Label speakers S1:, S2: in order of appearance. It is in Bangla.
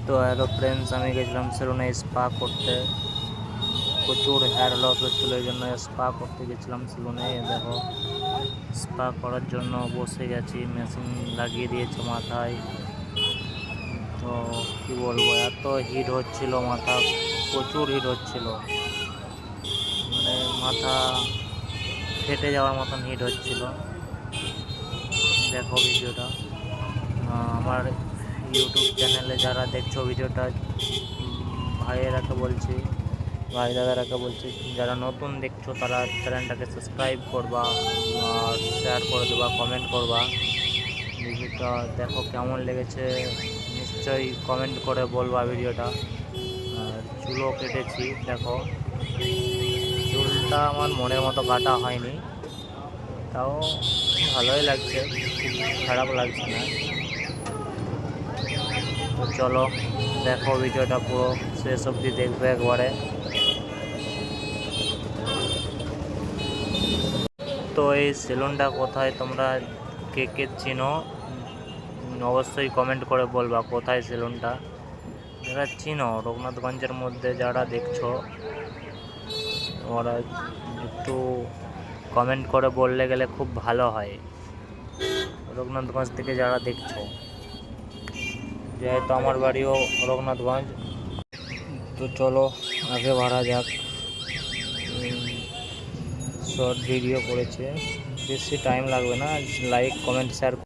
S1: তো হ্যালো ফ্রেন্ডস, আমি গেছিলাম সেলুনে স্পা করতে। প্রচুর হেয়ার লস হচ্ছিলো, এই জন্য স্পা করতে গেছিলাম সেলুনে। দেখো, স্পা করার জন্য বসে গেছি, মেশিন লাগিয়ে দিয়েছে মাথায়। তো কি বলবো, এত হিট হচ্ছিল, মাথা প্রচুর হিট হচ্ছিল, মানে মাথা ফেটে যাওয়ার মতন হিট হচ্ছিল। দেখো ভিডিওটা, আমার ইউটিউব চ্যানেলে যারা দেখছো ভিডিওটা, ভাইয়েরাকে বলছি, ভাই দাদারাকে বলছি, যারা নতুন দেখছো তারা চ্যানেলটাকে সাবস্ক্রাইব করবা আর শেয়ার করে দেবা, কমেন্ট করবা। ভিডিওটা দেখো কেমন লেগেছে নিশ্চয়ই কমেন্ট করে বলবা ভিডিওটা। আর চুলও কেটেছি, দেখো চুলটা আমার মনের মতো কাটা হয়নি, তাও ভালোই লাগছে, খুব খারাপ লাগছে না। তো চলো দেখো ভিডিওটা পুরো শেষ অবধি দেখবে একবারে। তো এই সেলুনটা কোথায়, তোমরা কে কে চিনো অবশ্যই কমেন্ট করে বলবা কোথায় সেলুনটা। যারা চিনো রঘুনাথগঞ্জের মধ্যে যারা দেখছো, ওরা একটু কমেন্ট করে বললে গেলে খুব ভালো হয়, রঘুনাথগঞ্জ থেকে যারা দেখছো। যেহেতু আমার বাড়িও রঘুনাথগঞ্জ, তো চলো আগে বাড়া যাক। শর্ট ভিডিও করেছে, বেশি টাইম লাগবে না, লাইক কমেন্ট শেয়ার